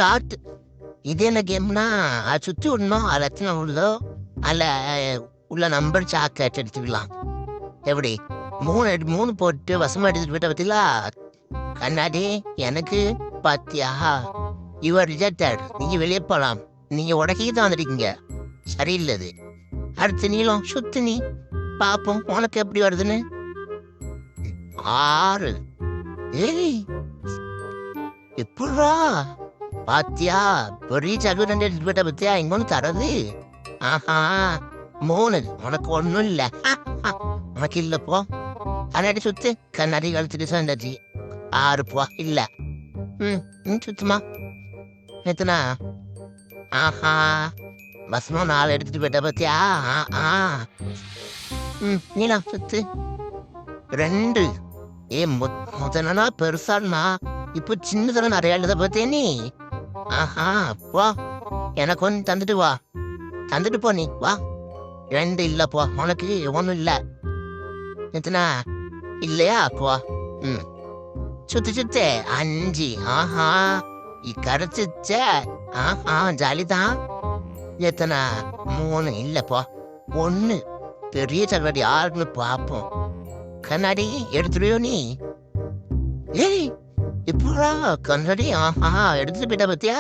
Start. இது என்ன கேம்னா அதை சுற்றி விடணும். அது எத்தனை உள்ளதோ அதில் உள்ள நம்பர் சாக்கெட் எடுத்துக்கலாம். எப்படி 3 போட்டு வசமாக எடுத்துட்டு போயிட்ட பத்திலா கண்ணாடி எனக்கு பாத்தியா? Your rejected. நீங்கள் வெளியே போகலாம். நீங்கள் உடக்கிக்கு தான் வந்துருக்கீங்க. சரியில்லது. அடுத்து நீளம் சுத்து நீ பார்ப்போம் உனக்கு எப்படி வருதுன்னு. 6. ஏய் எப்படா பாத்தியா? பெரிய சகு 2 எடுத்துட்டு போயிட்ட பத்தியா? இங்க ஒன்று தரது. ஆஹா 3. உனக்கு ஒன்றும் இல்லை. உனக்கு இல்லைப்போ. கண்ணாடி சுத்து. கண்ணாடி கழுத்துட்டு சண்டாச்சு. 6 போ. இல்லை. சுத்துமா எத்தனா? ஆஹா பஸ்மா 4 எடுத்துட்டு போயிட்ட பத்தியா? நீனா சுத்து. 2. முதனா பெருசானா இப்போ சின்னதெல்லாம் நிறைய எழுத பார்த்தே நீ. ஆஹா வா எனக்கு ஒன்று தந்துட்டு வா. தந்துட்டு போ நீ வா. 2 இல்லைப்போ. உனக்கு ஒன்றும் இல்லை. எத்தனா இல்லையா? போ. சுத்து சுத்து. 5. ஆஹா கிடைச்சிச்ச. ஆஹா ஜாலிதான். எத்தனை? 3 இல்லைப்போ. 1. பெரிய சகடி 6ன்னு பார்ப்போம். கண்ணாடி எடுத்துடுவியோ நீ? ஏய் இப்படா கண்ணாடி. ஆஹா எடுத்துட்டு போயிட்ட பத்தியா?